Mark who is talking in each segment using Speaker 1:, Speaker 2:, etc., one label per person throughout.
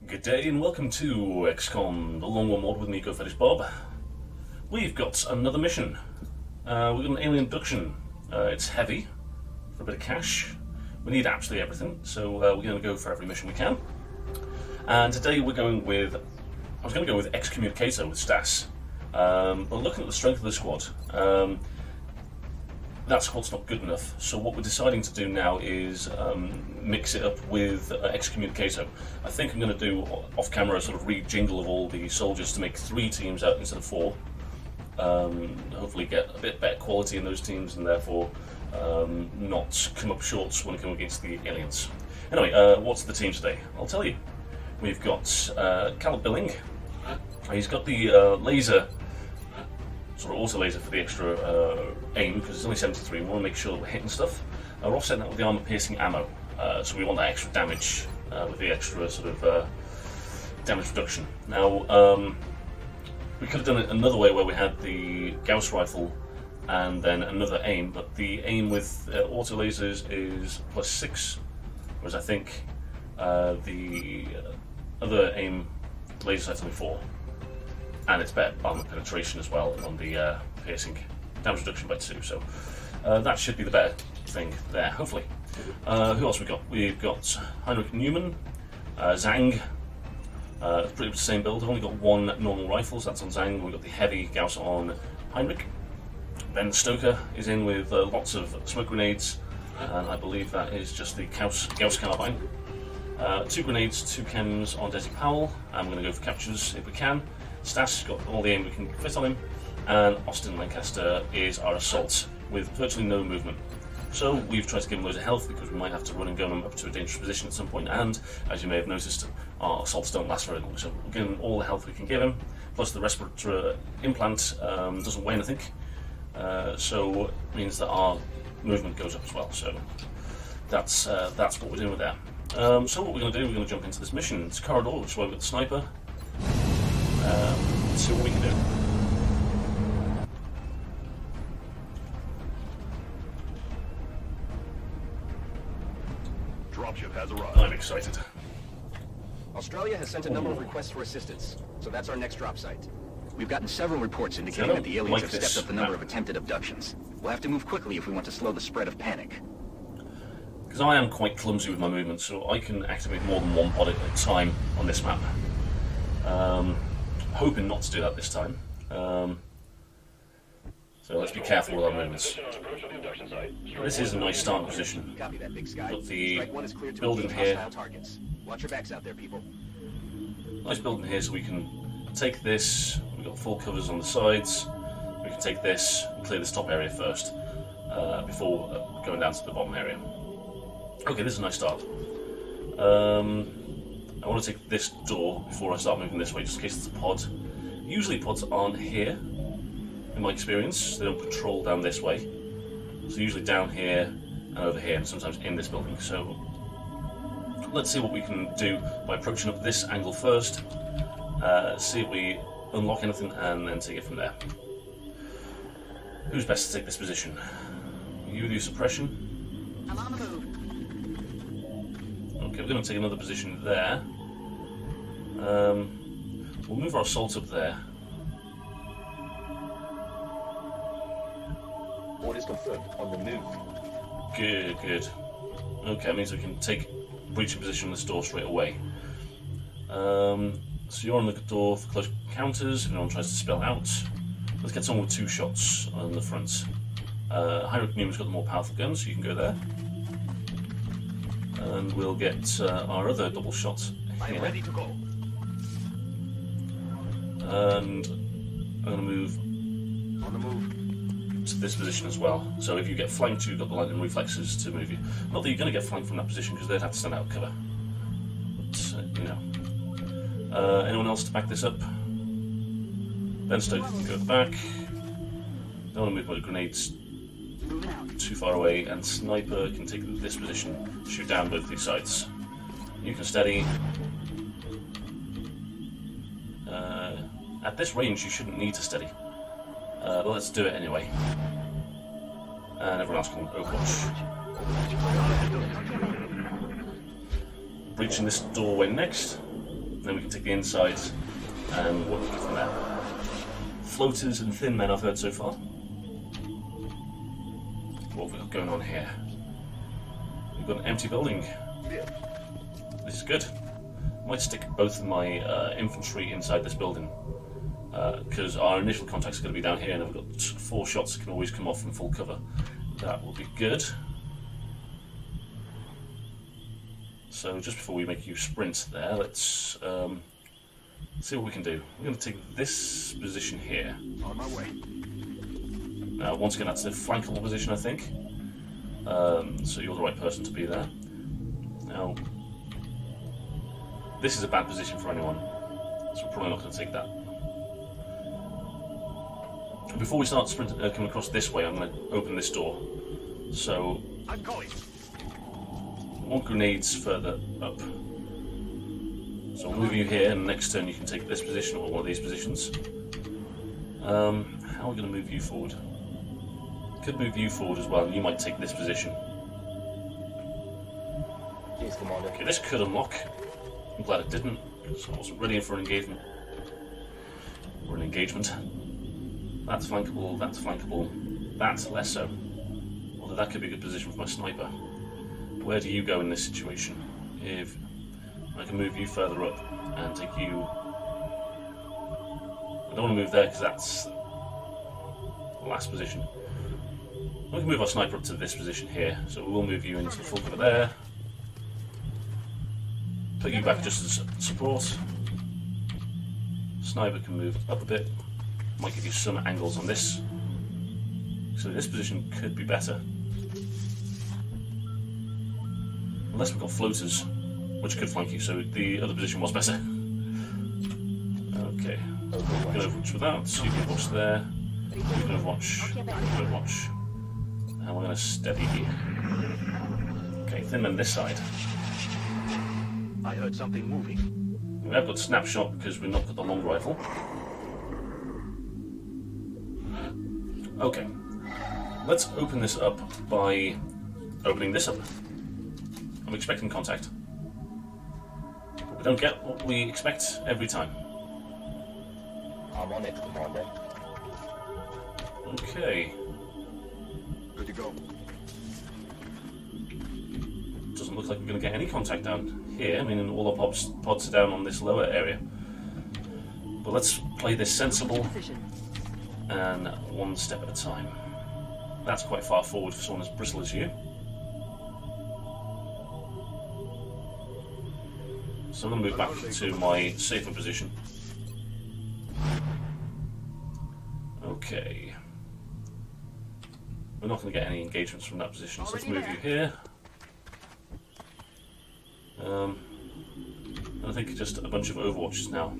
Speaker 1: Good day and welcome to XCOM, the Long War mod with me, Go Fetish Bob. We've got another mission. We've got an alien abduction. It's heavy, for a bit of cash. We need absolutely everything, so we're going to go for every mission we can. And today we're going with, I was going to go with Excommunicator with Stas. But looking at the strength of the squad, that squad's not good enough. So what we're deciding to do now is mix it up with Excommunicator. I think I'm going to do off camera a sort of re-jingle of all the soldiers to make 3 teams out instead of 4. Hopefully get a bit better quality in those teams and therefore not come up short when we come against the aliens. Anyway, what's the team today? I'll tell you. We've got Caleb Billing. He's got the laser, sort of auto laser for the extra aim, because it's only 73. We want to make sure that we're hitting stuff. We're offsetting that with the armor piercing ammo, so we want that extra damage with the extra sort of damage reduction. Now, we could have done it another way where we had the Gauss rifle and then another aim, but the aim with auto lasers is +6, whereas I think the other aim laser sight's only 4. And it's better armor penetration as well on the piercing, damage reduction by 2, so that should be the better thing there, hopefully. Who else we got? We've got Heinrich Newman, Zhang. Pretty much the same build. I've only got 1 normal rifle, so that's on Zhang. We've got the heavy Gauss on Heinrich. Ben Stoker is in with lots of smoke grenades, and I believe that is just the Gauss carbine. 2 grenades, 2 chems on Desi Powell, and we're going to go for captures if we can. Stas got all the aim we can fit on him, and Austin Lancaster is our assault with virtually no movement. So we've tried to give him loads of health because we might have to run and gun him up to a dangerous position at some point, and as you may have noticed, our assaults don't last very long, so we'll give him all the health we can give him, plus the respirator implant doesn't weigh anything, so it means that our movement goes up as well, so that's what we're doing with that. So what we're going to do, we're going to jump into this mission. It's a corridor, which is why we've got the sniper. Let's see what we can do.
Speaker 2: Dropship has arrived.
Speaker 1: I'm excited.
Speaker 3: Australia has sent a number of requests for assistance, so that's our next drop site. We've gotten several reports indicating that the aliens have stepped up the number of attempted abductions. We'll have to move quickly if we want to slow the spread of panic.
Speaker 1: Because I am quite clumsy with my movements, so I can activate more than 1 pod at a time on this map. Hoping not to do that this time. So let's be careful with our movements. This is a nice starting position.
Speaker 3: Copy that, big sky.
Speaker 1: Got the
Speaker 3: Strike 1 is clear to
Speaker 1: building
Speaker 3: engage
Speaker 1: here.
Speaker 3: hostile targets. Watch your backs out there, people.
Speaker 1: Nice building here, so we can take this. We've got full covers on the sides. We can take this and clear this top area first before going down to the bottom area. Okay, this is a nice start. I want to take this door before I start moving this way, just in case it's a pod. Usually pods aren't here, in my experience. They don't patrol down this way. So usually down here and over here, and sometimes in this building. So let's see what we can do by approaching up this angle first. See if we unlock anything, and then take it from there. Who's best to take this position? You do suppression.
Speaker 4: I'm on the move.
Speaker 1: Okay, we're going to take another position there. We'll move our assault up there.
Speaker 2: Orders confirmed. On the move.
Speaker 1: Good, good. Okay, that means we can take breaching position on this door straight away. So you're on the door for close encounters, if anyone tries to spell out. Let's get someone with 2 shots on the front. Heinrich Newman's got the more powerful gun, so you can go there. And we'll get our other double shot here.
Speaker 2: I am ready to go.
Speaker 1: And I'm going to move
Speaker 2: On the move.
Speaker 1: to this position as well. So if you get flanked, you've got the lightning reflexes to move you. Not that you're going to get flanked from that position, because they'd have to stand out of cover. But, you know. Anyone else to back this up? Ben Stoker can go at the back. Don't want to move my grenades
Speaker 4: Moving out.
Speaker 1: too far away, and Sniper can take this position, shoot down both these sides. You can steady. At this range, you shouldn't need to steady. But let's do it anyway. And everyone else can overwatch. Breaching this doorway next. Then we can take the insides and work from there. Floaters and thin men I've heard so far. What have we got going on here? We've got an empty building. This is good. I might stick both of my infantry inside this building because our initial contact's going to be down here, and I've got 4 shots that can always come off from full cover. That will be good. So just before we make you sprint there, let's see what we can do. We're going to take this position here.
Speaker 2: On my way.
Speaker 1: Now, once again, that's the flankable position, I think. So you're the right person to be there. Now, this is a bad position for anyone, so we're probably not going to take that. Before we start coming across this way, I'm going to open this door. So,
Speaker 2: I'm going.
Speaker 1: I want grenades further up. So I'll move you here, and next turn you can take this position or one of these positions. How are we going to move you forward? Could move you forward as well, and you might take this position.
Speaker 2: Yes, Commander.
Speaker 1: Okay, this could unlock. I'm glad it didn't, because I wasn't ready for an engagement. Or an engagement. That's flankable, that's flankable, that's less so. Although that could be a good position for my sniper. Where do you go in this situation? If I can move you further up and take you... I don't want to move there because that's the last position. We can move our sniper up to this position here, so we will move you into full cover there. Put you back just as support. Sniper can move up a bit. Might give you some angles on this. So this position could be better. Unless we've got floaters, which could flank you, so the other position was better. Okay. We're going to Overwatch with that. You can watch there. You can Overwatch. Overwatch. And we're going to steady. Okay, thin men this side.
Speaker 2: I heard something moving.
Speaker 1: We have got snapshot because we've not got the long rifle. Okay, let's open this up by opening this up. I'm expecting contact. But we don't get what we expect every time.
Speaker 2: I'm on it, Commander.
Speaker 1: Okay.
Speaker 2: Good to go.
Speaker 1: Doesn't look like we're going to get any contact down here. I mean, all our pods are down on this lower area. But let's play this sensible and one step at a time. That's quite far forward for someone as bristle as you. So I'm going to move back to my safer position. Okay. We're not going to get any engagements from that position, so let's move you here. I think just a bunch of Overwatches now.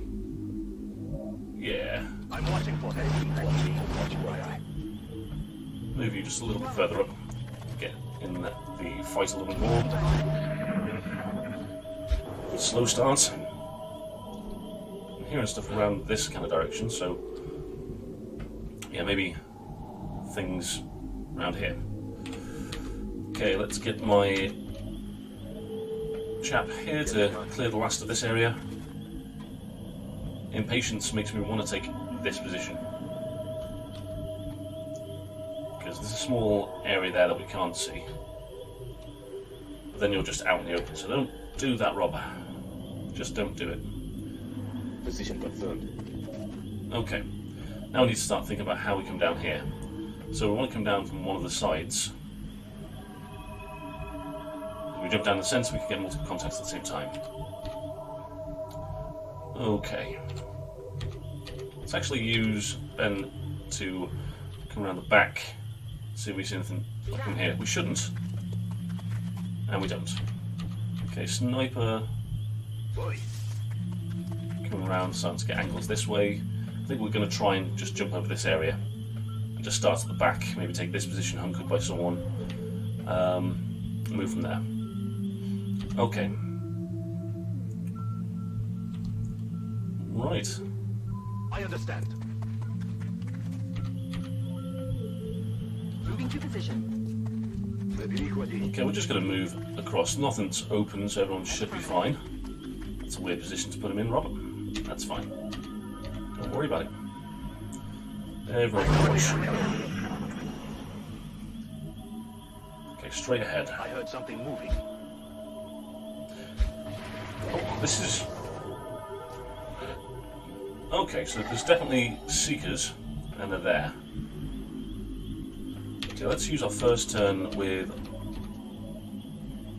Speaker 1: Yeah.
Speaker 2: I'm watching for him.
Speaker 1: Move you just a little bit further up. Get in the fight a little bit more. Slow start. I'm hearing stuff around this kind of direction, so yeah, maybe things around here. Okay, let's get my chap here to clear the last of this area. Impatience makes me want to take this position, because there's a small area there that we can't see. But then you're just out in the open, so don't do that, Rob. Just don't do it.
Speaker 2: Position confirmed.
Speaker 1: Okay, now we need to start thinking about how we come down here. So we want to come down from one of the sides. If we jump down the centre, we can get multiple contacts at the same time. Okay. Let's actually use Ben to come around the back, see if we see anything from here. We shouldn't. And we don't. Okay, sniper.
Speaker 2: Boy.
Speaker 1: Coming around, starting to get angles this way. I think we're going to try and just jump over this area. And just start at the back, maybe take this position hunkered by someone. Move from there. Okay. Right.
Speaker 2: I understand.
Speaker 4: Moving to position.
Speaker 1: Okay, we're just going to move across. Nothing's open, so everyone should be fine. That's a weird position to put him in, Robert. That's fine. Don't worry about it. Everyone watch. Okay, straight ahead.
Speaker 2: I heard something moving.
Speaker 1: Oh, this is... Okay, so there's definitely Seekers, and they're there. Okay, let's use our first turn with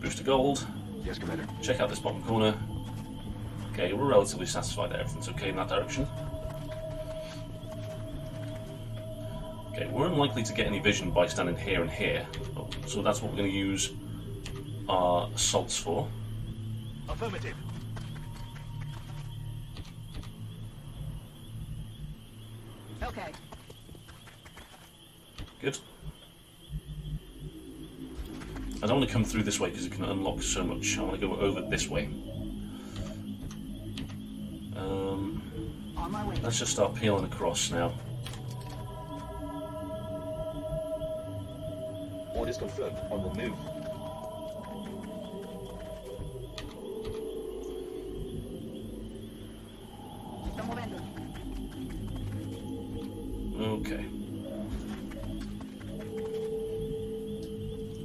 Speaker 1: Booster Gold.
Speaker 2: Yes, Commander.
Speaker 1: Check out this bottom corner. Okay, we're relatively satisfied that everything's okay in that direction. Okay, we're unlikely to get any vision by standing here and here, so that's what we're going to use our assaults for.
Speaker 2: Affirmative.
Speaker 4: Okay.
Speaker 1: Good. I don't want to come through this way because it can unlock so much. I want to go over this way.
Speaker 4: On my way.
Speaker 1: Let's just start peeling across now.
Speaker 2: Orders confirmed. On the move.
Speaker 4: Sto muovendo.
Speaker 1: Okay.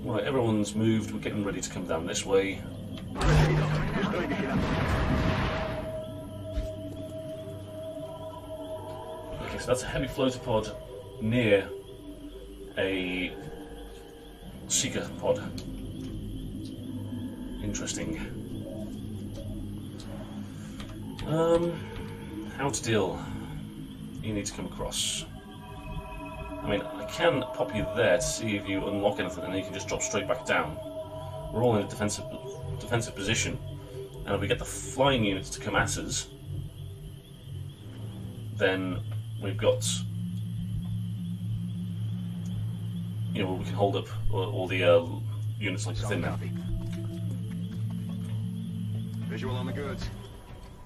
Speaker 1: Right, everyone's moved. We're getting ready to come down this way. Okay, so that's a heavy floater pod near a Seeker pod. Interesting. How to deal? You need to come across. I mean, I can pop you there to see if you unlock anything, and then you can just drop straight back down. We're all in a defensive position, and if we get the flying units to come at us, then we've got, you know, we can hold up all the units like the Thin Man.
Speaker 2: Visual on the goods.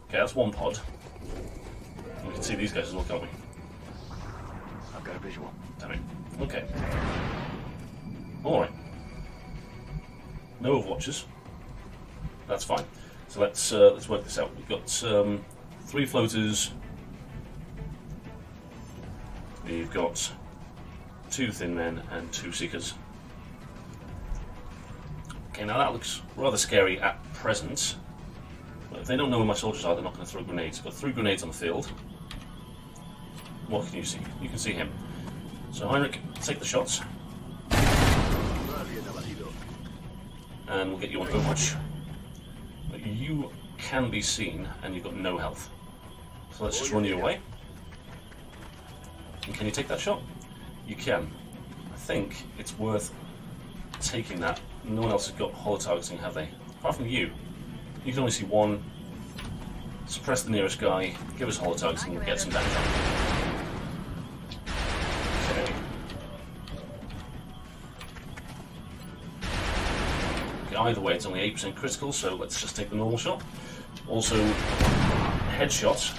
Speaker 1: Okay, that's one pod. We can see these guys as well, can't we?
Speaker 2: I've got a visual.
Speaker 1: Damn it. Okay. Alright. No overwatchers. That's fine. So let's work this out. We've got 3 floaters. We've got 2 Thin Men and 2 Seekers. Okay, now that looks rather scary at present. But if they don't know where my soldiers are, they're not going to throw grenades. I've got 3 grenades on the field. What can you see? You can see him. So Heinrich, take the shots. And we'll get you on Overwatch. But you can be seen, and you've got no health. So let's just run you away. And can you take that shot? You can. I think it's worth taking that. No one else has got holo targeting, have they? Apart from you. You can only see one. Suppress the nearest guy, give us holo targeting, and get some damage on him. Okay. Either way, it's only 8% critical, so let's just take the normal shot. Also, headshot,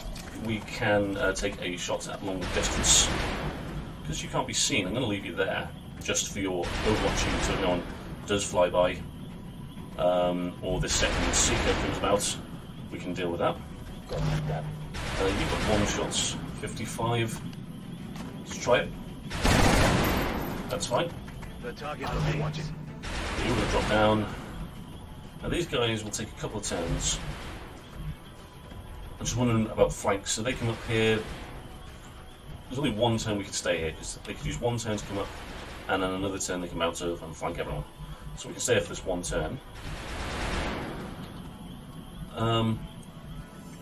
Speaker 1: we can take a shot at longer distance. Because you can't be seen, I'm going to leave you there, just for your overwatching, so if no one does fly by, or this second Seeker comes about, we can deal with that. You've got 1 shots, 55. Let's try it. That's fine.
Speaker 2: The target will be watching.
Speaker 1: You're going to drop down. Now these guys will take a couple of turns. I'm just wondering about flanks. So they come up here. There's only 1 turn we could stay here, because they could use 1 turn to come up, and then another turn they come out of and flank everyone. So we can stay here for this 1 turn.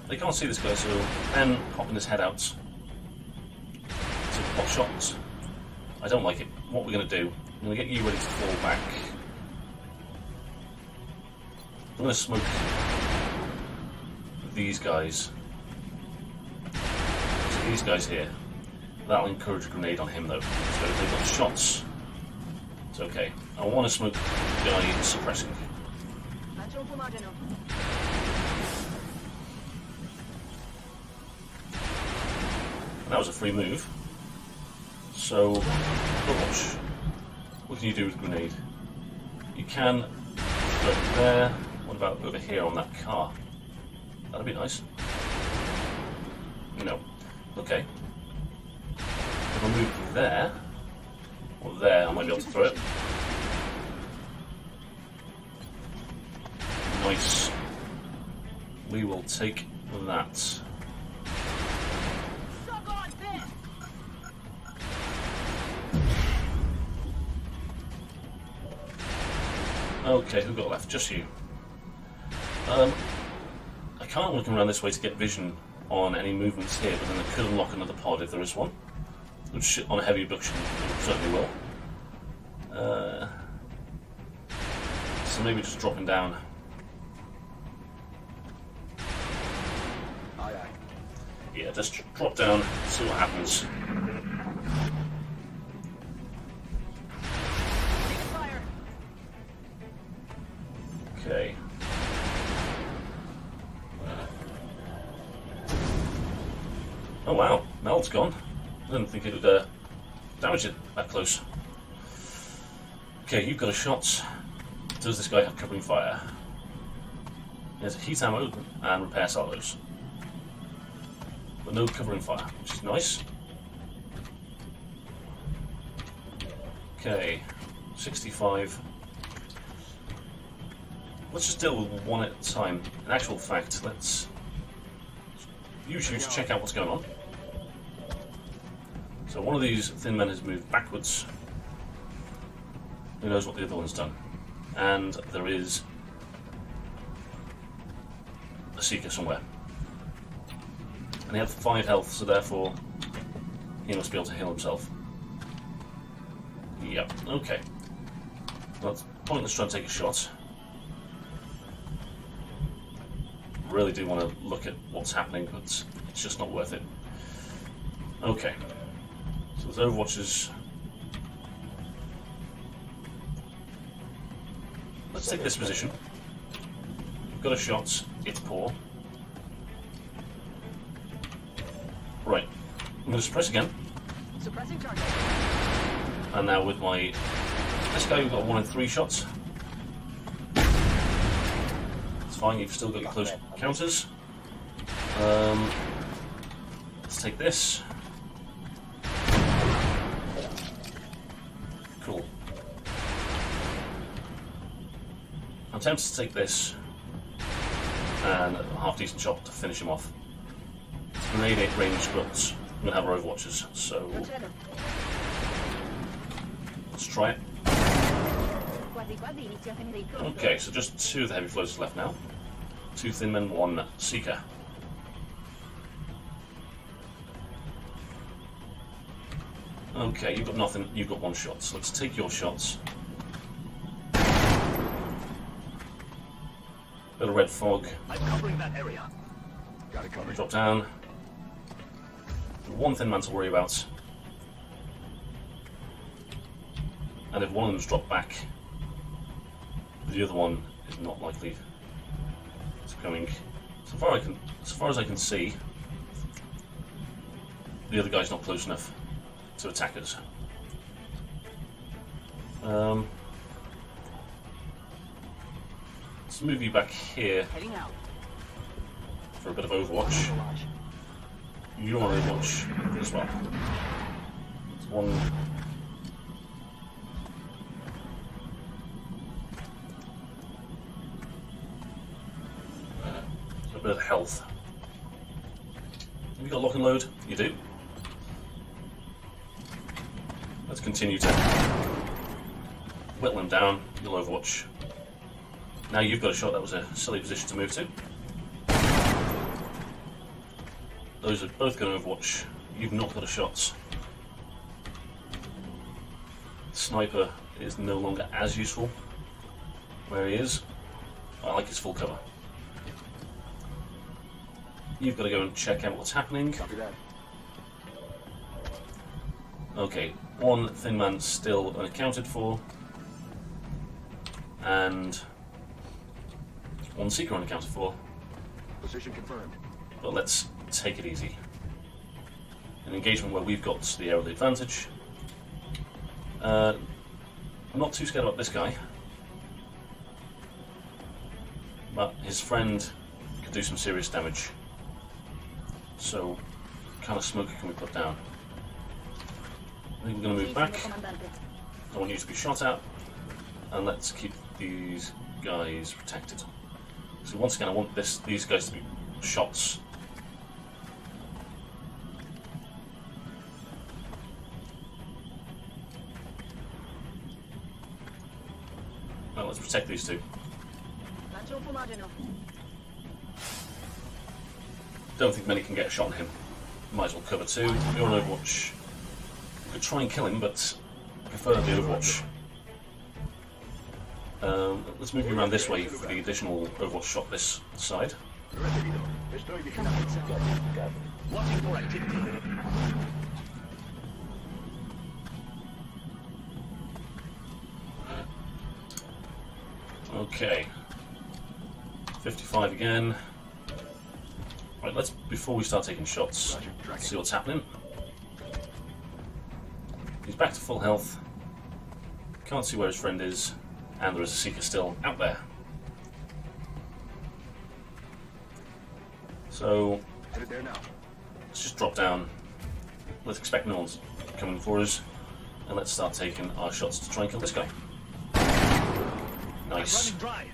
Speaker 1: They can't see this guy, so Ben popping his head out to pop shots. I don't like it. What we're going to do, I'm going to get you ready to fall back. I'm going to smoke these guys. So these guys here. That'll encourage a grenade on him though. So if they've got shots, it's okay. I want to smoke the guy suppressing. That was a free move. So, Overwatch. What can you do with grenade? You can go there. What about over here on that car? That'd be nice. No. Okay. If I move there, or there, I might be able to throw it. Nice. We will take that.
Speaker 4: Suck on this!
Speaker 1: Okay, who got left? Just you. I can't look around this way to get vision on any movements here, but then I could unlock another pod if there is one. Which, on a heavy abduction, certainly will. So maybe just dropping down.
Speaker 2: Aye, aye.
Speaker 1: Yeah, just drop down, see what happens.
Speaker 4: Fire!
Speaker 1: Okay. Oh wow, Mel's gone. I didn't think it would damage it that close. Okay, you've got a shot. Does this guy have covering fire? He has a heat ammo and repair salvos. But no covering fire, which is nice. Okay, 65. Let's just deal with one at a time. In actual fact, let's use you to check out what's going on. So one of these thin men has moved backwards. Who knows what the other one's done? And there is a Seeker somewhere. And he has 5 health, so therefore he must be able to heal himself. Yep, okay. Well, it's pointless trying to take a shot. Really do want to look at what's happening, but it's just not worth it. Okay. So there's Overwatchers. Let's take this position. We've got a shot. It's poor. Right. I'm going to suppress again.
Speaker 4: Suppressing target.
Speaker 1: And now with my... This guy, we've got 1 in 3 shots. It's fine, you've still got your close counters. Let's take this. Cool. I'm tempted to take this and a half decent shot to finish him off. It's grenade 8 range, but I'm going to have our Overwatchers, so let's try it. Okay, so just 2 of the heavy floaters left now. 2 thin men, 1 Seeker. Okay, you've got nothing, you've got 1 shot, so let's take your shots. Bit of red fog.
Speaker 2: I'm covering that area. Got it covered.
Speaker 1: Drop down. 1 thin man to worry about. And if one of them's dropped back, the other one is not likely to coming. So far as I can see, the other guy's not close enough to attack us. Let's move you back here
Speaker 4: Heading out.
Speaker 1: for a bit of Overwatch. You're on Overwatch as well. It's 1. A bit of health. Have you got lock and load? You do. Let's continue to whittle him down. You'll Overwatch. Now you've got a shot. That was a silly position to move to. Those are both going to Overwatch. You've not got a shot. Sniper is no longer as useful where he is. I like his full cover. You've got to go and check out what's happening.
Speaker 2: Copy that.
Speaker 1: Okay, 1 thin man still unaccounted for, and 1 Seeker unaccounted for.
Speaker 2: Position confirmed.
Speaker 1: But let's take it easy. An engagement where we've got the aerial advantage. I'm not too scared about this guy. but his friend could do some serious damage. So, what kind of smoker can we put down? I think we're going to move back. I want you to be shot at, and let's keep these guys protected. So once again, I want these guys to be shots. Well, let's protect these two. Don't think many can get a shot on him. Might as well cover two. You're on Overwatch. We could try and kill him, but I prefer the Overwatch. Let's move you around this way for the additional Overwatch shot this side.
Speaker 2: Watching for activity.
Speaker 1: Okay. 55 again. Right, let's, before we start taking shots, let's see what's happening. He's back to full health. Can't see where his friend is, and there is a Seeker still out there. So,
Speaker 2: Headed there now.
Speaker 1: let's just drop down. Let's expect no one's coming for us, and let's start taking our shots to try and kill this guy. Nice.
Speaker 2: Running dry.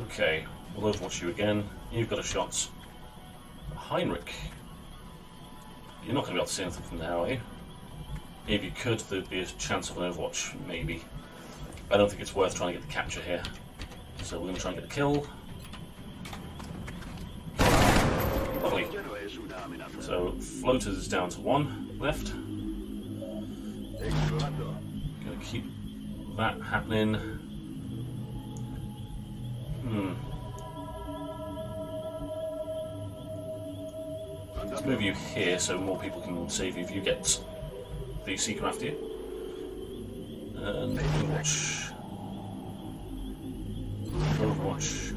Speaker 1: Okay, we'll Overwatch you again. You've got a shot. Heinrich. You're not going to be able to see anything from there, are you? If you could, there'd be a chance of an Overwatch, maybe. I don't think it's worth trying to get the capture here. So we're going to try and get the kill. Lovely. So floaters is down to 1 left. Going to keep that happening. Let's move you here so more people can save you if you get the Seeker after you. And Overwatch. Overwatch.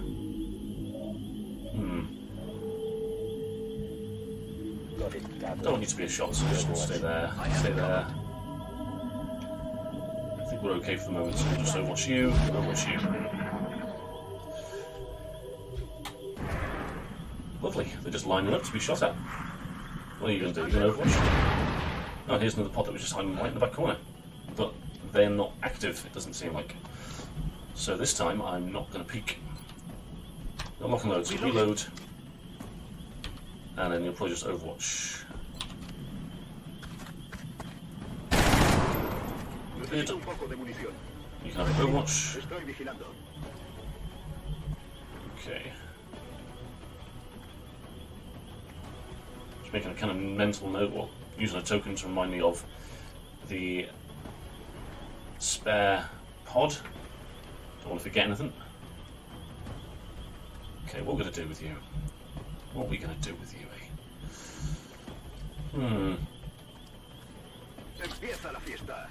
Speaker 1: Don't want you to be a shot, so just stay there. Stay there. I think we're okay for the moment, so we'll just Overwatch you, Overwatch you. Lovely, they're just lining up to be shot at. What are you going to do? You're going to Overwatch? Oh, here's another pod that was just hiding right in the back corner. But they're not active, it doesn't seem like. So this time, I'm not going to peek. Got lock and load, so reload. And then you'll probably just Overwatch. Good. You can have Overwatch. Okay. Just making a kind of mental note, well, using a token to remind me of the spare pod. Don't want to forget anything. Okay, what are we going to do with you? What are we going to do with you, eh?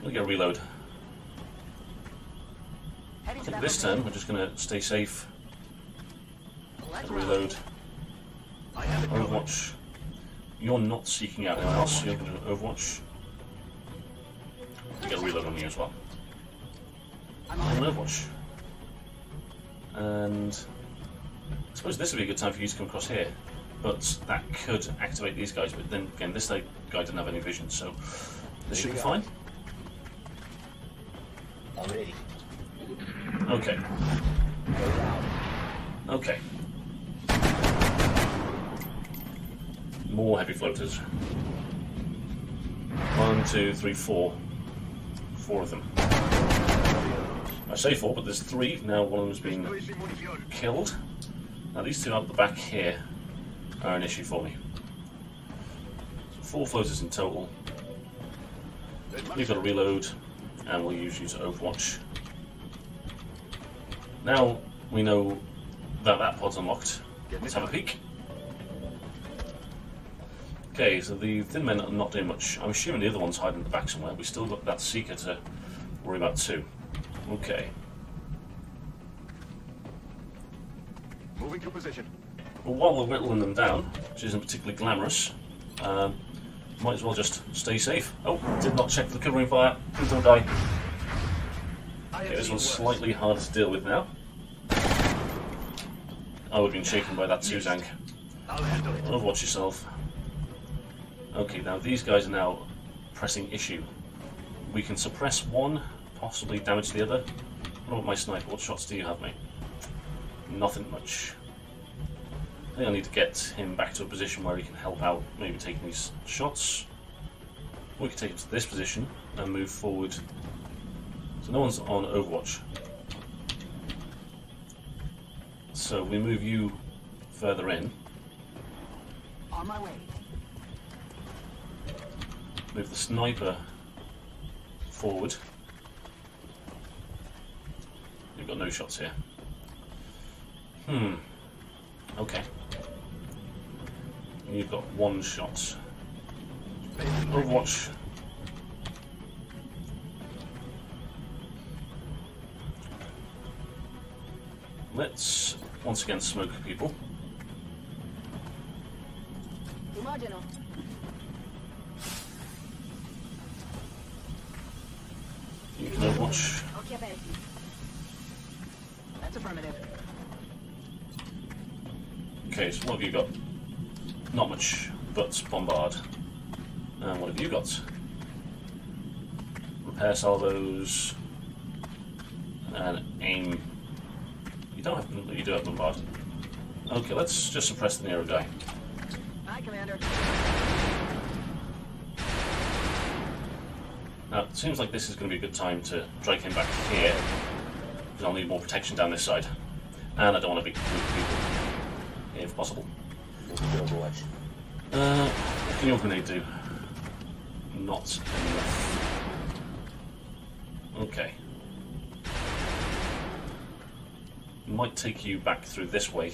Speaker 1: We'll get a reload. I think this turn we're just going to stay safe. Get a reload. Overwatch. You're not seeking out anyone else, so you're going to Overwatch. Get a reload on you as well. And Overwatch. And I suppose this would be a good time for you to come across here, but that could activate these guys. But then again, this guy didn't have any vision, so this should be fine.
Speaker 2: I'm ready.
Speaker 1: Okay. Okay. More heavy floaters. 1, 2, 3, 4. 4 of them. I say 4, but there's 3. Now one of them's been killed. Now these two out the back here are an issue for me. So 4 floaters in total. You've got to reload, and we'll use you to Overwatch. Now we know that that pod's unlocked. Let's have a peek. Okay, so the thin men are not doing much. I'm assuming the other one's hiding in the back somewhere. We've still got that Seeker to worry about too. Okay.
Speaker 2: Moving to position.
Speaker 1: Well, while we're whittling them down, which isn't particularly glamorous, might as well just stay safe. Oh, did not check for the covering fire. Please don't die. Okay, this one's slightly harder to deal with now. I would have been shaken by that too, Zank.
Speaker 2: I'll handle it.
Speaker 1: Overwatch yourself. Okay, now these guys are now pressing issue. We can suppress one, possibly damage the other. What about my sniper? What shots do you have, mate? Nothing much. I think I need to get him back to a position where he can help out, maybe taking these shots. We can take him to this position and move forward. So no one's on Overwatch. So we move you further in.
Speaker 4: On my way.
Speaker 1: Move the sniper forward. You've got no shots here. Okay. You've got one shot. Overwatch. Let's once again smoke people.
Speaker 4: Imagino.
Speaker 1: You can Overwatch.
Speaker 4: Occhi aperti. That's affirmative.
Speaker 1: Okay, so what have you got? Not much, but bombard. And what have you got? Repair salvos and aim. You don't have. You do have bombard. Okay, let's just suppress the Nero guy.
Speaker 4: Aye, Commander.
Speaker 1: Now, it seems like this is going to be a good time to drag him back here, because I'll need more protection down this side. And I don't want to be group people, if possible. What can your grenade do? Not enough. Okay. Might take you back through this way.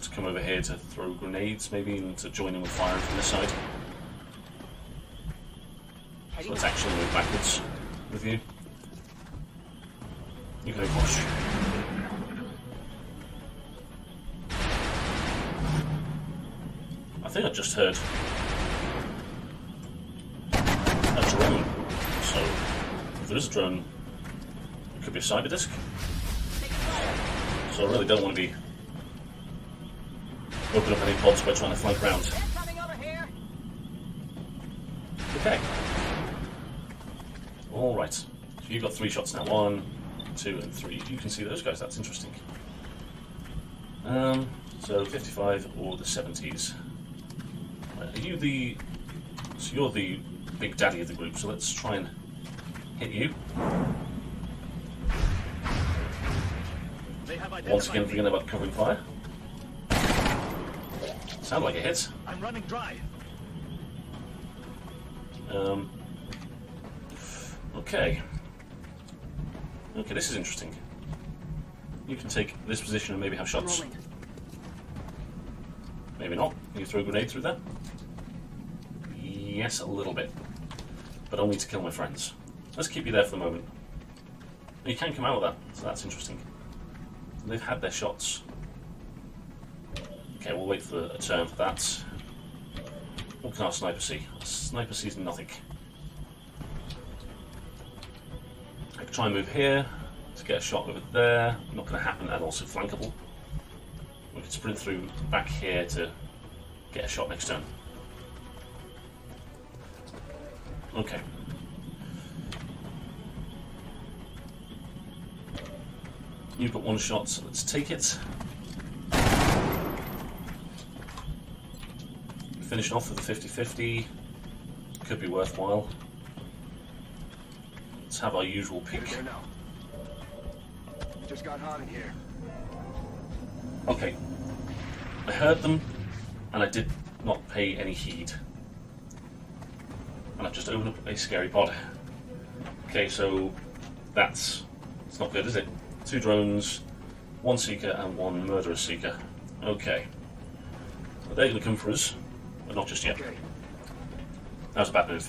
Speaker 1: To come over here to throw grenades, maybe, and to join in with firing from this side. So let's actually move backwards with you. You can push. I think I just heard a drone. So if there is a drone, it could be a cyber disc. So I really don't want to be opening up any pods by trying to flank round.
Speaker 4: They're coming over here.
Speaker 1: Okay. Alright. So you've got 3 shots now. 1, 2, and 3. You can see those guys, that's interesting. So 55 or the 70s. Are you the... So you're the big daddy of the group, so let's try and hit you.
Speaker 2: They have
Speaker 1: Once again,
Speaker 2: identified me.
Speaker 1: forgetting about covering fire. Sound like a hit.
Speaker 2: I'm running dry.
Speaker 1: Okay. Okay, this is interesting. You can take this position and maybe have shots.
Speaker 4: Rolling.
Speaker 1: Maybe not. Can you throw a grenade through there? Yes, a little bit. But only to kill my friends. Let's keep you there for the moment. You can come out of that, so that's interesting. They've had their shots. Okay, we'll wait for a turn for that. What can our sniper see? Sniper sees nothing. I can try and move here to get a shot over there. Not going to happen, and also flankable. We can sprint through back here to get a shot next turn. Okay. You've got 1 shot, so let's take it. Finish off with a 50-50. Could be worthwhile. Let's have our usual peek.
Speaker 2: There now. It just got hot in here.
Speaker 1: Okay. I heard them, and I did not pay any heed. And I've just opened up a scary pod. Okay, so it's not good, is it? 2 drones, 1 seeker, and 1 murderous seeker. Okay. Well, they're going to come for us, but not just yet.
Speaker 2: Okay.
Speaker 1: That was a bad move.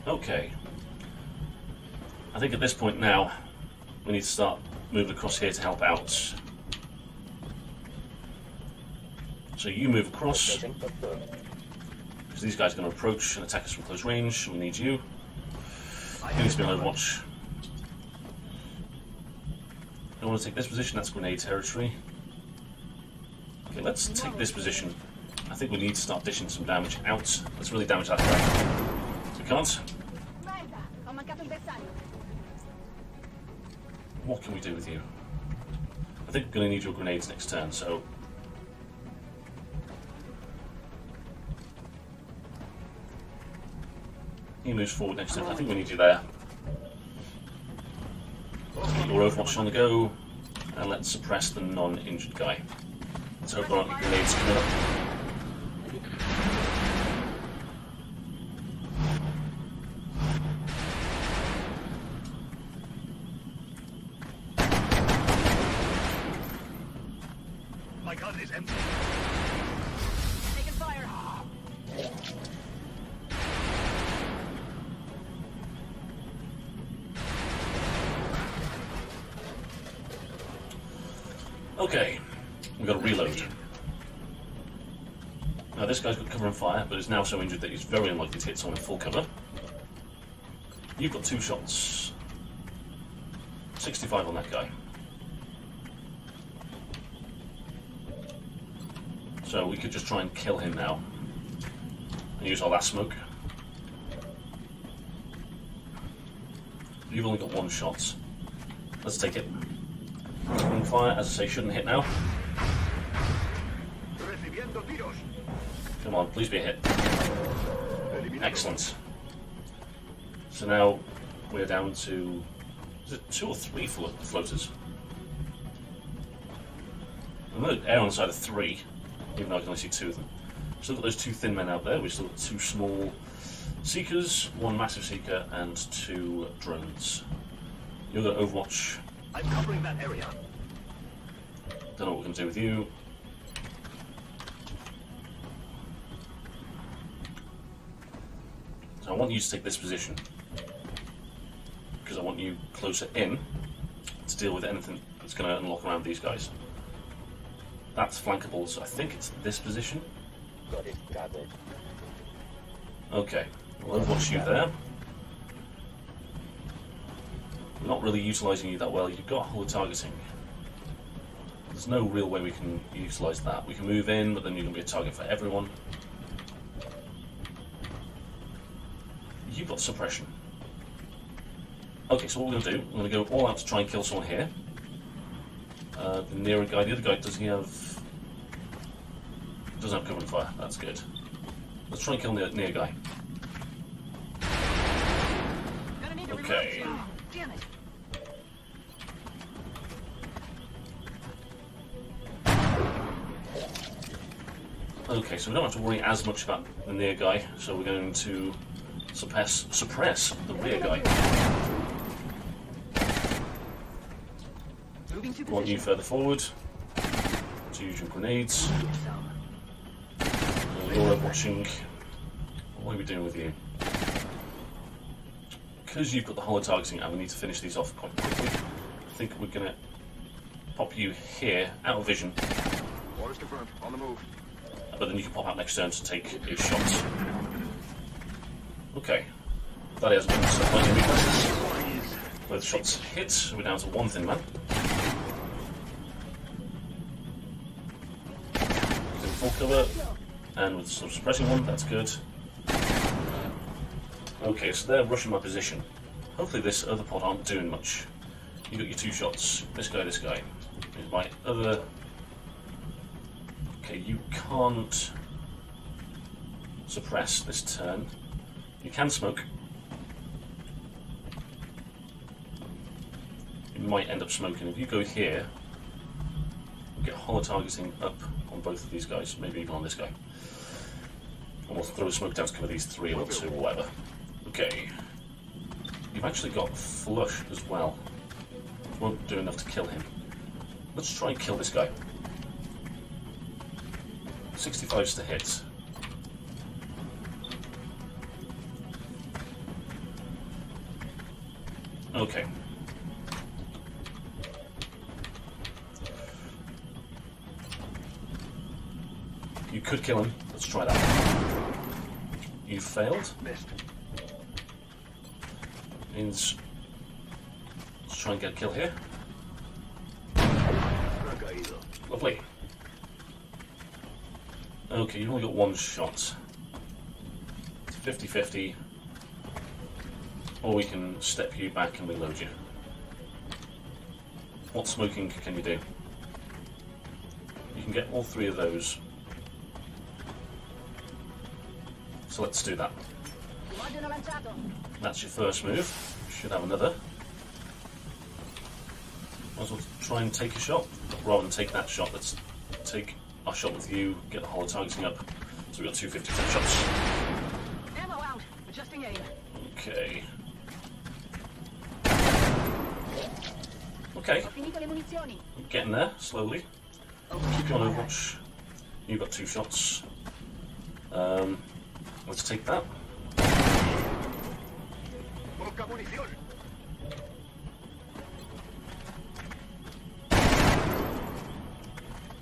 Speaker 1: Okay. I think at this point now, we need to start moving across here to help out. So you move across, because these guys are going to approach and attack us from close range, so we need you. You need to be on Overwatch. I want to take this position, that's grenade territory. Okay, let's take this position. I think we need to start dishing some damage out. Let's really damage that guy. So we can't.
Speaker 4: Merda, ho mancato il bersaglio.
Speaker 1: What can we do with you? I think we're going to need your grenades next turn, so... He moves forward next turn. I think we need you there. Get your Overwatch on the go, and let's suppress the non-injured guy. Let's hope there aren't any grenades coming up.
Speaker 2: My gun is empty.
Speaker 4: Taking fire.
Speaker 1: Okay, we've got to reload. Now this guy's got cover and fire, but is now so injured that he's very unlikely to hit someone in full cover. You've got 2 shots. 65 on that guy. So we could just try and kill him now. And use our last smoke. You've only got 1 shot. Let's take it. Cover and fire, as I say, shouldn't hit now.
Speaker 2: Recibiendo tiros.
Speaker 1: Come on, please be a hit. Excellent. So now we're down to, is it 2 or 3 floaters? I'm going to err on the side of 3, even though I can only see 2 of them. Still got those 2 thin men out there. We've still got 2 small seekers, 1 massive seeker, and 2 drones. You're going to Overwatch.
Speaker 2: I'm covering that area.
Speaker 1: Don't know what we're going to do with you. So I want you to take this position, because I want you closer in to deal with anything that's going to unlock around these guys. That's flankable, so I think it's this position.
Speaker 5: Got it gathered.
Speaker 1: Okay, we'll Overwatch you there. We're not really utilising you that well. You've got holo targeting. There's no real way we can utilise that. We can move in, but then you're going to be a target for everyone. You've got suppression. Okay, so what we're going to do, we're going to go all out to try and kill someone here. The nearer guy, the other guy, does he have... doesn't have cover and fire, that's good. Let's try and kill the near guy.
Speaker 4: Gonna need to
Speaker 1: Okay.
Speaker 4: reload. Damn it.
Speaker 1: Okay, so we don't have to worry as much about the near guy, so we're going to suppress the rear guy.
Speaker 4: Moving to
Speaker 1: Want you
Speaker 4: position.
Speaker 1: further forward to use your grenades. You're watching. What are we doing with you? Because you've got the holo targeting and we need to finish these off quite quickly, I think we're going to pop you here, out of vision,
Speaker 2: Orders confirmed. On the move.
Speaker 1: but then you can pop out next turn to take his shots. Okay, that has been supplying weaknesses. Both shots hit, so we're down to 1 thin man. In full cover, and with some suppressing 1, that's good. Okay, so they're rushing my position. Hopefully this other pod aren't doing much. You got your 2 shots. This guy, this guy. Here's my other... Okay, you can't suppress this turn. You can smoke. You might end up smoking. If you go here, we'll get holo targeting up on both of these guys, maybe even on this guy. And we'll throw the smoke down to cover these 3 or 2 or whatever. Okay. You've actually got flush as well. Won't do enough to kill him. Let's try and kill this guy. 65's to hit. Okay. You could kill him. Let's try that. You failed.
Speaker 2: Missed.
Speaker 1: Means let's try and get a kill here. Lovely. Okay, you've only got one shot. It's 50-50. Or we can step you back and reload you. What smoking can you do? You can get all three of those. So let's do that. That's your first move. Should have another. Might as well try and take a shot. Rather than take that shot, let's take our shot with you, get the hollow targeting up. So we've got 2 50-50 shots.
Speaker 4: Ammo out. Adjusting aim.
Speaker 1: Okay. Okay.
Speaker 4: Finito le munizioni.
Speaker 1: Getting there, slowly. Keep you on Overwatch. You've got 2 shots. Let's take that.
Speaker 2: Poca munición.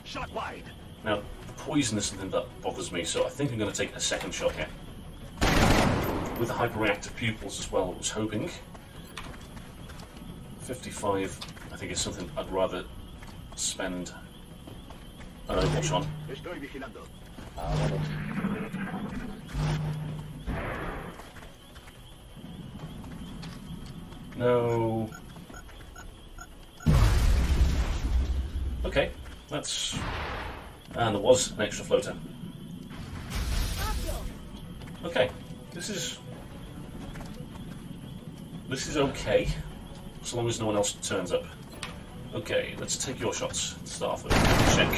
Speaker 2: Shot wide.
Speaker 1: Now, the poison is something that bothers me, so I think I'm going to take a second shot here. With the hyperreactive pupils as well, I was hoping. 55, I think, is something I'd rather spend an Overwatch on.
Speaker 2: Estoy vigilando.
Speaker 1: No. Okay, that's... And there was an extra floater. Okay, this is okay, so long as no one else turns up. Okay, let's take your shots to start off with. Check.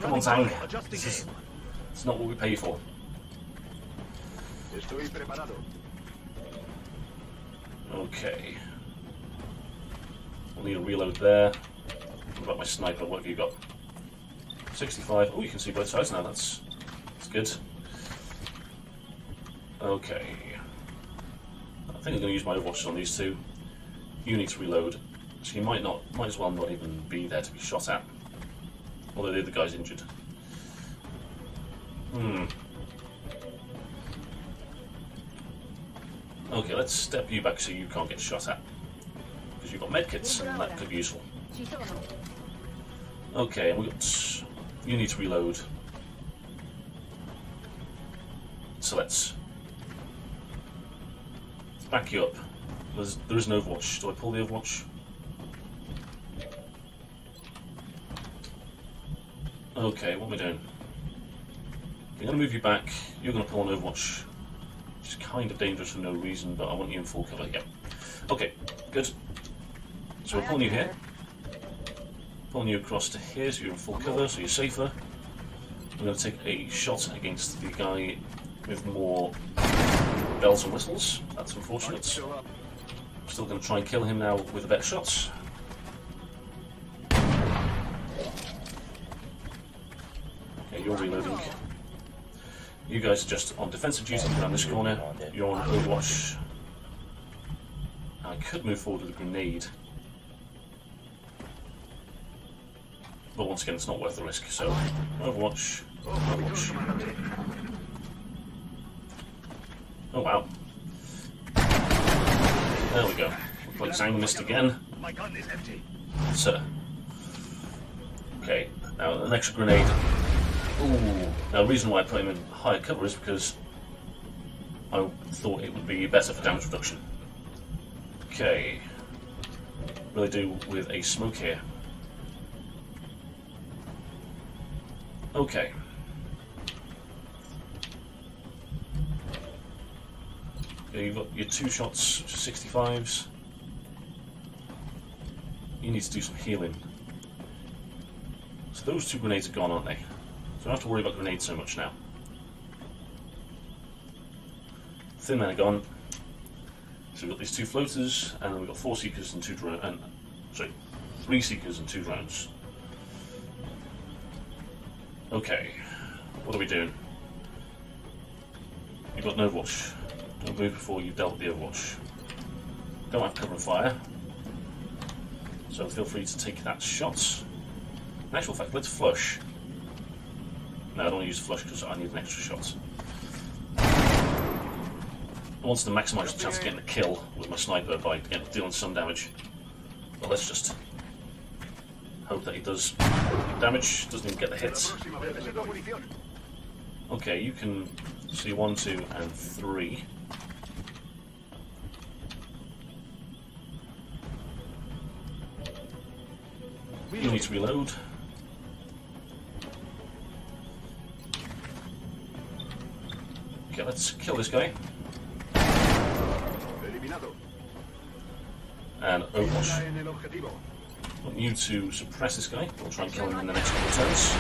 Speaker 1: Come on, Tang. It's not what we pay for.
Speaker 2: Estoy preparado.
Speaker 1: Okay. I'll need a reload there. What about my sniper? What have you got? 65. Oh, you can see both sides now. That's good. Okay. I think I'm going to use my Overwatch on these two. You need to reload, so you might as well not even be there to be shot at. Although the other guy's injured. Okay, let's step you back so you can't get shot at. Because you've got medkits and that could be useful.
Speaker 4: Ci sono.
Speaker 1: Okay, and we got... You need to reload. So let's back you up. There is an Overwatch. Do I pull the Overwatch? Okay, what am I doing? I'm going to move you back. You're going to pull an Overwatch. Which is kind of dangerous for no reason, but I want you in full cover. Yeah. Okay, good. So we're pulling you here. Pulling you across to here so you're in full cover, so you're safer. I'm going to take a shot against the guy with more bells and whistles. That's unfortunate. Still going to try and kill him now with a better shot. Okay, you're reloading. You guys are just on defensive duty around this corner. You're on Overwatch. I could move forward with a grenade. But once again, it's not worth the risk, so Overwatch, Overwatch. Oh wow. There we go. Looks like Zhang missed again.
Speaker 2: My gun is empty.
Speaker 1: Sir. Okay, now an extra grenade. Ooh. Now the reason why I put him in higher cover is because I thought it would be better for damage reduction. Okay. Really do with a smoke here. Okay. Okay, you've got your 2 shots, which are 65s. You need to do some healing. So those 2 grenades are gone, aren't they? So I don't have to worry about grenades so much now. Thin men are gone. So we've got these 2 floaters, and then we've got 4 seekers and 2 drones. Sorry, 3 seekers and 2 drones. Okay, what are we doing? You've got no Overwatch. Don't move before you've dealt with the Overwatch. Don't have cover and fire. So feel free to take that shot. In actual fact, let's flush. No, I don't want to use flush because I need an extra shot. I wanted to maximise the chance of getting a kill with my sniper by dealing some damage. But let's just Hope that he does damage, doesn't even get the hits. Okay, you can see 1, 2, and 3. You need to reload. Okay, let's kill this guy. And Overwatch. I want you to suppress this guy. We'll try and kill him in the next couple of turns.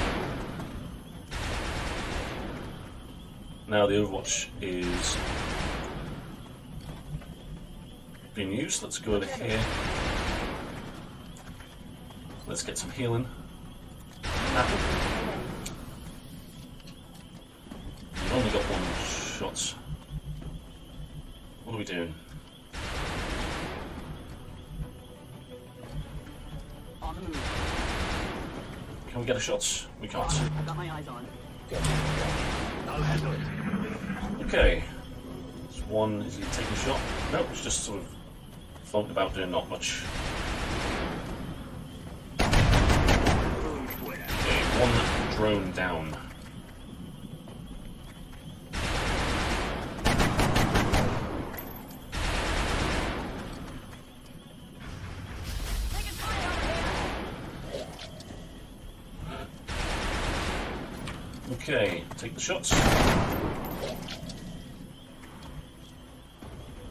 Speaker 1: Now the Overwatch is being used. Let's go over here. Let's get some healing. Apple. We've only got 1 shot. What are we doing?
Speaker 4: On the move.
Speaker 1: Can we get a shot? We can't.
Speaker 4: I've got my eyes on.
Speaker 2: I'll handle it.
Speaker 1: Okay. This one, is he taking a shot? No, it's just sort of floating about doing not much. Okay, 1 drone down. Okay, take the shots.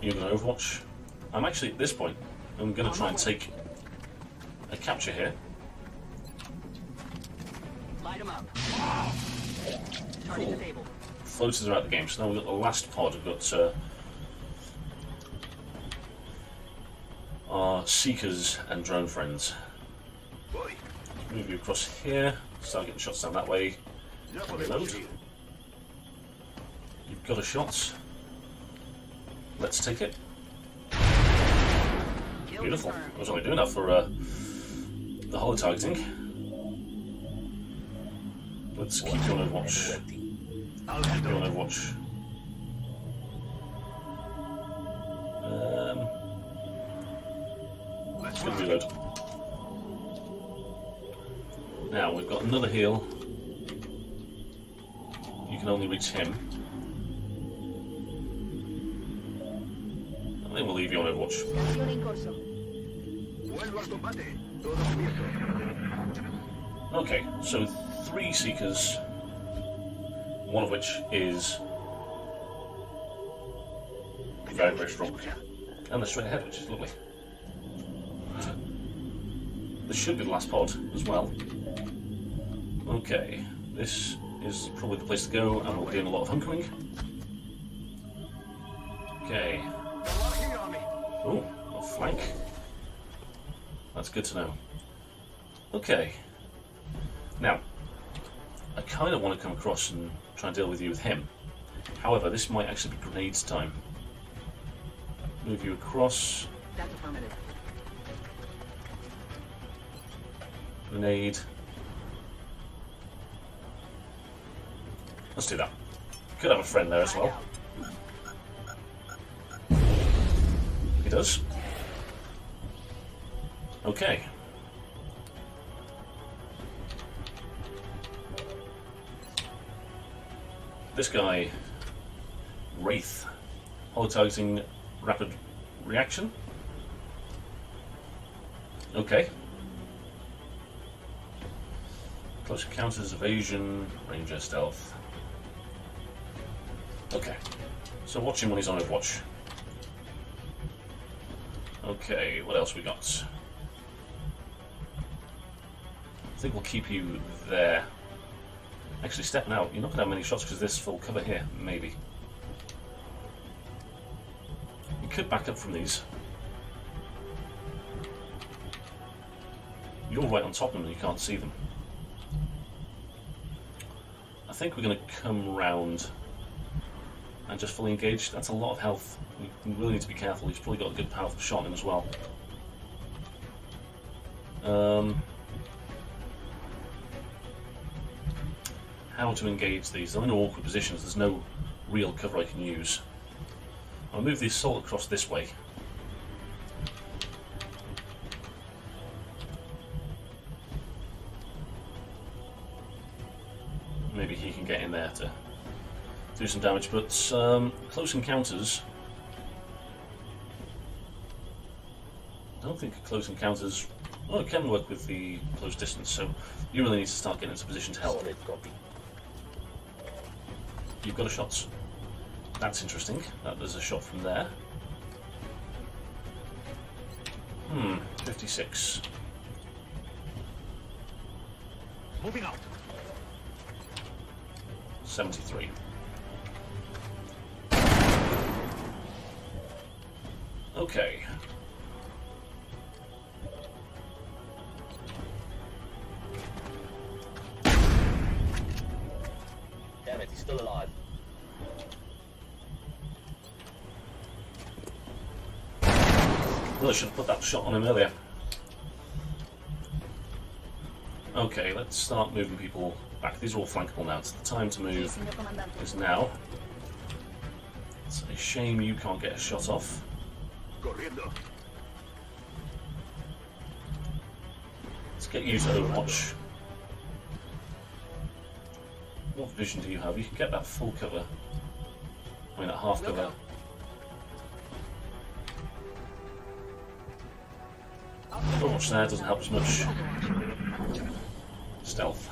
Speaker 1: You're going to Overwatch. I'm actually, at this point, I'm going to try and take a capture here.
Speaker 4: Light him up. Target disabled.
Speaker 1: Floaters are out of the game, so now we've got the last pod. We've got our Seekers and Drone friends. Move you across here, start getting shots down that way. Reload. You've got a shot. Let's take it. Beautiful. I was only doing that for the holo targeting. Let's keep you on Overwatch. Keep you on Overwatch. Let's reload. Now we've got another heal. You can only reach him. I think we'll leave you on Overwatch. Okay, so 3 Seekers, one of which is very, very strong. And they're straight ahead, which is lovely. This should be the last pod as well. Okay, this is probably the place to go, and we'll be doing a lot of hunkering. Okay. Oh, a flank. That's good to know. Okay. Now, I kind of want to come across and try and deal with you with him. However, this might actually be grenades time. Move you across.
Speaker 4: That's affirmative.
Speaker 1: Grenade. Let's do that. Could have a friend there as well. He does. Okay. This guy, Wraith, holo-targeting rapid reaction. Okay. Close encounters, evasion, ranger, stealth. Okay. So watch him when he's on Overwatch. Okay, what else we got? I think we'll keep you there. Actually, stepping out, you're not going to have many shots because there's full cover here, maybe. You could back up from these. You're right on top of them and you can't see them. I think we're going to come round and just fully engage. That's a lot of health. We really need to be careful. He's probably got a good powerful shot in him as well. How to engage these? They're in awkward positions. There's no real cover I can use. I'll move the assault across this way. there to do some damage, but close encounters. I don't think close encounters. Well, it can work with the close distance, so you really need to start getting into position to help.
Speaker 5: Solid copy.
Speaker 1: You've got a shot. That's interesting. There's a shot from there. 56.
Speaker 2: Moving out.
Speaker 1: 73. Okay.
Speaker 5: Damn it, he's still alive.
Speaker 1: Really should have put that shot on him earlier. Okay, let's start moving people back. These are all flankable now. It's the time to move is now. It's a shame you can't get a shot off.
Speaker 2: Corriendo.
Speaker 1: Let's get you to Overwatch. What vision do you have? You can get that full cover. I mean, that half cover. Overwatch there doesn't help as much. Stealth.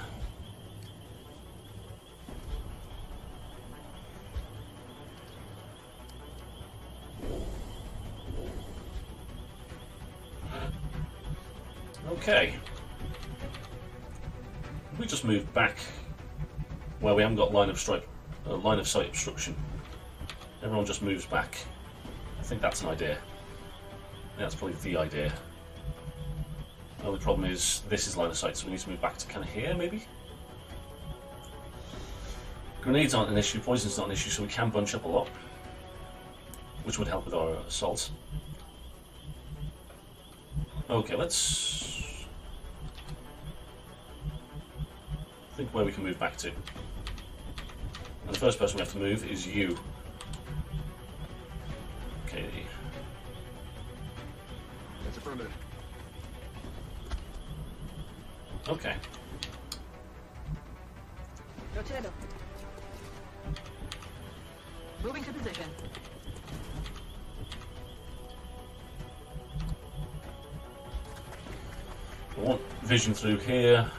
Speaker 1: Okay. We just move back where we haven't got line of sight obstruction. Everyone just moves back. I think that's an idea. That's probably the idea. The only problem is this is line of sight, so we need to move back to kind of here, maybe? Grenades aren't an issue, poison's not an issue, so we can bunch up a lot, which would help with our assault. Okay, let's think where we can move back to. And the first person we have to move is you. Okay.
Speaker 2: That's affirmative.
Speaker 1: Okay.
Speaker 4: Procedo. Moving to position.
Speaker 1: I want vision through here.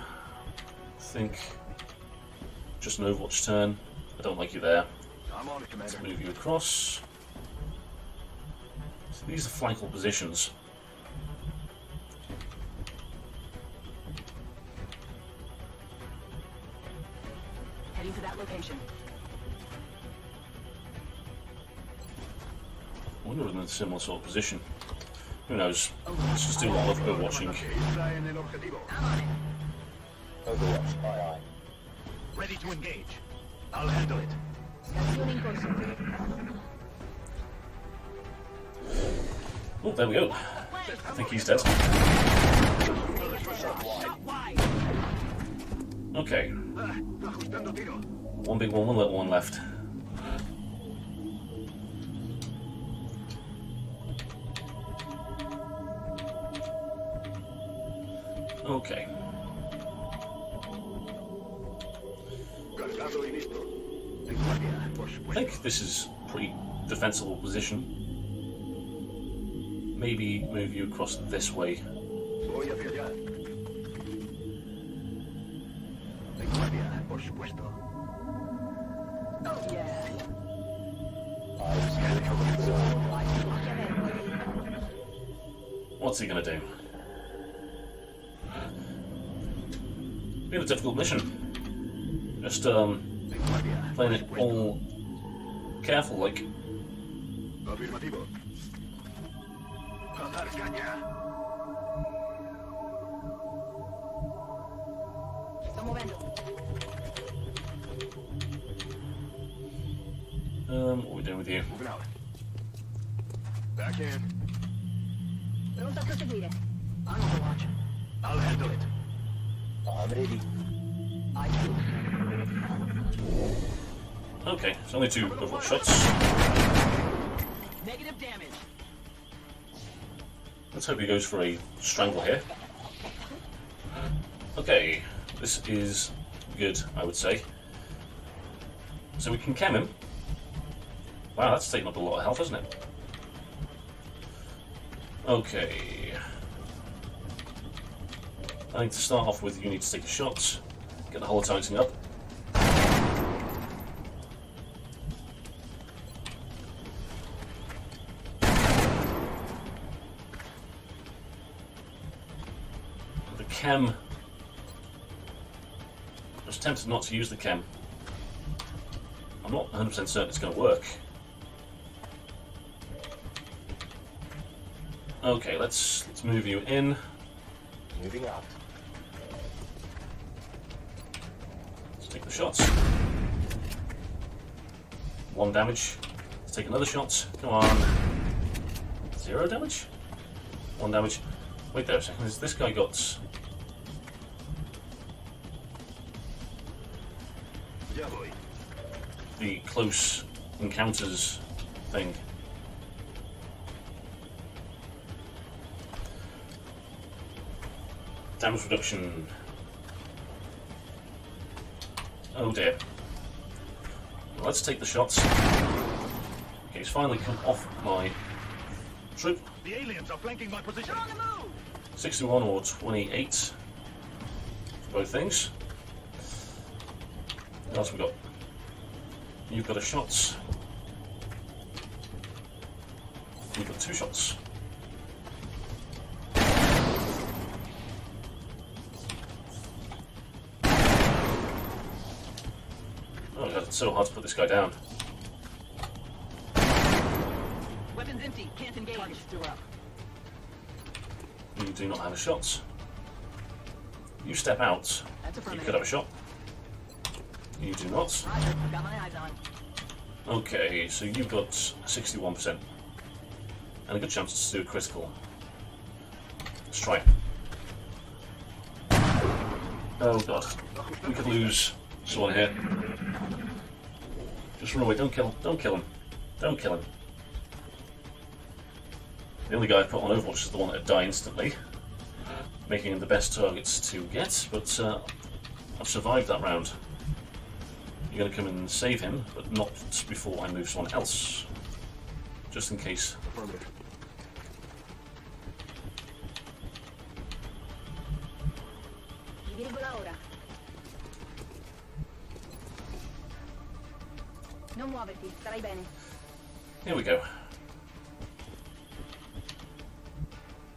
Speaker 1: I think just an Overwatch turn. I don't like you there.
Speaker 2: I'm on it, Commander.
Speaker 1: Let's move you across. So these are flankable positions.
Speaker 4: Heading to that location.
Speaker 1: I wonder if they're in a similar sort of position. Who knows? Let's just do a lot of Overwatching.
Speaker 2: Está en el objetivo.
Speaker 4: I'm on it.
Speaker 5: Overwatch, aye aye.
Speaker 2: Ready to engage. I'll handle it.
Speaker 4: Scansione in corso.
Speaker 1: Oh, there we go. I think he's dead.
Speaker 4: Shot wide.
Speaker 1: Okay.
Speaker 2: Ajustando tiro.
Speaker 1: One big one little one left. Okay.
Speaker 2: Cargado y listo. En guardia, por
Speaker 1: I
Speaker 2: supuesto.
Speaker 1: think this is a pretty defensible position. Maybe move you across this way.
Speaker 2: Voy hacia allá. En guardia, por supuesto.
Speaker 4: Oh yeah.
Speaker 1: What's he gonna do? Been a difficult mission. Just
Speaker 2: En guardia,
Speaker 1: playing it all careful like.
Speaker 2: afirmativo. A dar caña.
Speaker 4: Sto muovendo.
Speaker 1: What are we doing with you?
Speaker 2: Moving out. Back in.
Speaker 4: Pronto a proseguire. On Overwatch.
Speaker 2: I'll handle it.
Speaker 5: I'm ready.
Speaker 4: I do.
Speaker 1: Okay, it's only 2 Overwatch shots.
Speaker 4: Negative damage.
Speaker 1: Let's hope he goes for a strangle here. Okay, this is good, I would say. So we can chem him. Wow, that's taking up a lot of health, isn't it? Okay. I think to start off with, you need to take a shot, get the whole tighting up. The chem. I was tempted not to use the chem. I'm not 100% certain it's going to work. Okay, let's move you in.
Speaker 5: Moving out.
Speaker 1: Let's take the shots. 1 damage. Let's take another shot. Come on. 0 damage? 1 damage. Wait there a second. Has this guy got... the close encounters thing? Damage reduction. Oh dear. Well, let's take the shots. Okay, he's finally come off my troop.
Speaker 2: The aliens are flanking my position.
Speaker 1: 61 or 28 for both things. What else have we got? You've got a shot. You've got 2 shots. Oh god, it's so hard to put this guy down.
Speaker 4: Weapons empty. Can't engage. Target's still up.
Speaker 1: You do not have a shot. You step out.
Speaker 4: That's
Speaker 1: You
Speaker 4: affirmative.
Speaker 1: could have a shot. You do not.
Speaker 4: Roger. Got my eyes on.
Speaker 1: Okay, so you've got 61%. And a good chance to do a critical. Let's try it. Oh god. We could lose someone here. Just run away, don't kill him. Don't kill him. Don't kill him. The only guy I put on Overwatch is the one that would die instantly, making him the best targets to get, but I've survived that round. You're going to come and save him, but not before I move someone else, just in case.
Speaker 2: Affirmative.
Speaker 4: Mi dirigo la ora. Non muoverti, starai bene.
Speaker 1: Here we go.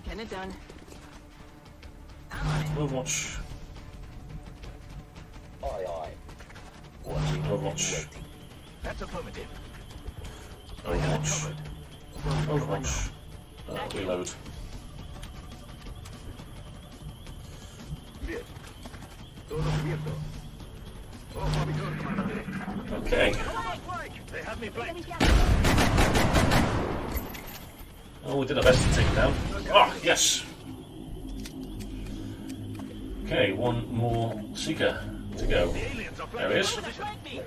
Speaker 4: Getting it done. I'm on it.
Speaker 1: Overwatch.
Speaker 5: Aye, aye. Watching and
Speaker 1: Overwatch.
Speaker 5: waiting.
Speaker 2: That's affirmative.
Speaker 1: Overwatch. Overwatch. Reload.
Speaker 2: Bien. Todo cubierto. Ojo a mi torre, comandante.
Speaker 1: Okay.
Speaker 2: They have me flanked.
Speaker 1: Oh, we did our best to take him down. Ah, yes! Okay, one more Seeker to go.
Speaker 2: The aliens are
Speaker 1: There he is.
Speaker 2: flanking my position.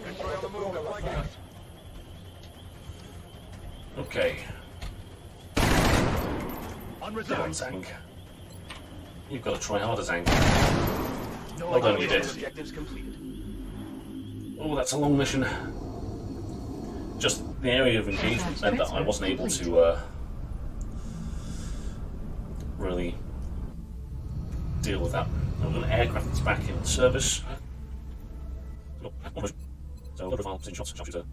Speaker 2: Destroy on the move. They're flanking us.
Speaker 1: Okay.
Speaker 2: On
Speaker 1: Come
Speaker 2: reserve.
Speaker 1: on, Zang. You've got to try harder, Zang.
Speaker 2: No
Speaker 1: Well done, you did.
Speaker 2: objectives completed.
Speaker 1: Oh, that's a long mission. Just the area of engagement meant that I wasn't able to really deal with that. I've got an aircraft that's back in service. So, low profile, position shots, sharpshooter.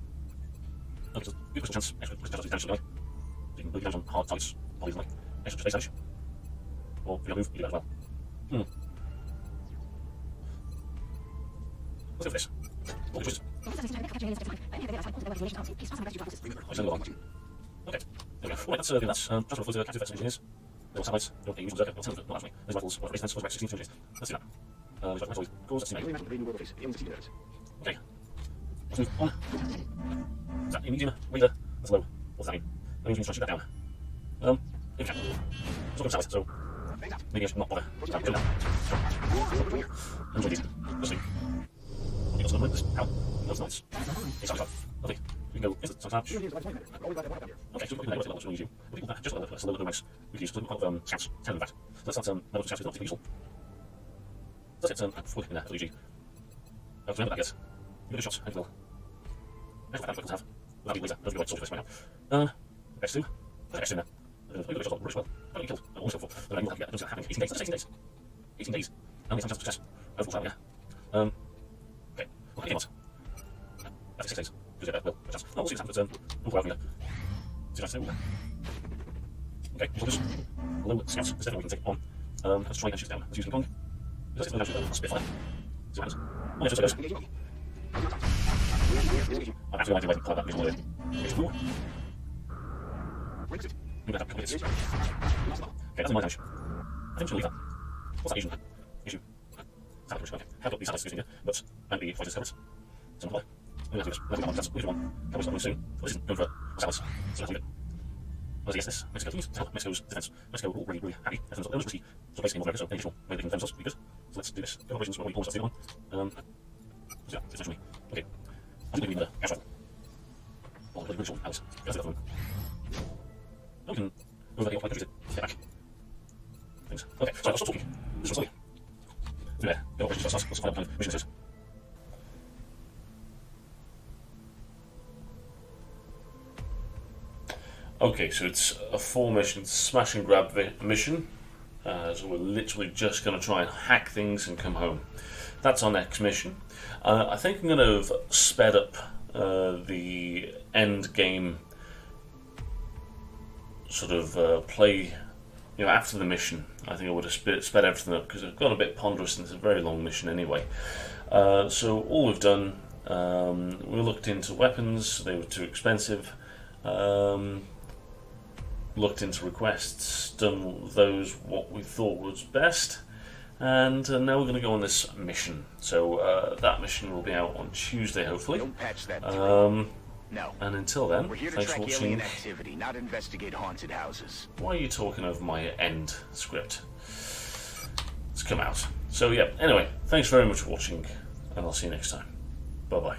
Speaker 1: Good question chance, extra question chance to damage. So you can really damage on hard targets, bodies like extra space damage. Or if you move, you do that as well. Let's go for this. All good choices. Okay, there we go. Right, that's transfer for the captive vessel engineers. There were satellites, don't get usual Zerka, not actually. Those battles, what resistance was back 16 engineers. Let's do that. These battles, cause, that's the okay. Let's move on. Is that a medium? Reader? That's low. What's that mean? That means we need to shoot that down. Infantry. It's not going to so maybe I should not bother. Start doing that. Enjoy these. Let's see. You got some like this. How? That's nice. It's lovely. We can go into the touch. Okay, so we can go to levels we'll use you. Just a little bit nice. We can use a lot of scouts, 10 in fact. So that's levels of scouts is not particularly useful. That's it, 4 in there, WG. Remember that, guys. Give it a shot, I will. have. That'd be later. That'd be like soldier right now. X2. X2 now. Very good shot, British well. Don't get killed. Almost helpful. Then I will have to get it. 18 days. That's 18 days. 18 days. How many times success? Overall travel, yeah. Okay. Well, game on. That's 6 days. Good get that. Well, chance. Oh, we'll see what's happened. We'll go out from there. See what I say. Okay, soldiers. Low scouts. There's definitely we can take on. Let's try and shoot down. Let's use Ping Pong. Let's take the down. Let's spitfire. See what happens. Oh, yeah, just goes. I have to go out that visual in. It's cool. Okay, that's my damage. I think we'll leave that. What's that Asian issue? Sandwich, okay. Have got these satellites using it, but I'm the fighters' helmets. So I'm going to do this. Let's go. That's a one. Cowboys coming soon. Well, this isn't going for satellites, so let's leave it. Let's yes, this. Mexico continues to help Mexico's defense. Mexico are all really, really happy. Defense was risky. So basically, more so any additional way they can defend us would be good. So let's do this. Go operations where we always have to do one. So yeah, it's essentially. Okay. I think we need a gas rifle. Well, really short, Alice. Go to the phone. We can move that like get back. Things. Okay, so I'll stop talking. This was slowly. There. Go operations first. Let's find out what mission this is. Okay, so it's a 4-mission smash and grab mission. So we're literally just going to try and hack things and come home. That's our next mission. I think I'm going to have sped up the end game sort of play, you know, after the mission. I think I would have sped everything up because it's got a bit ponderous and it's a very long mission anyway. So all we've done, we looked into weapons, they were too expensive. Looked into requests, done those what we thought was best, and now we're going to go on this mission. So that mission will be out on Tuesday, hopefully.
Speaker 3: Don't patch that. No.
Speaker 1: And until then,
Speaker 3: we're here to
Speaker 1: thanks for
Speaker 3: track
Speaker 1: watching.
Speaker 3: alien activity, not investigate haunted houses.
Speaker 1: Why are you talking over my end script? It's come out. So yeah. Anyway, thanks very much for watching, and I'll see you next time. Bye bye.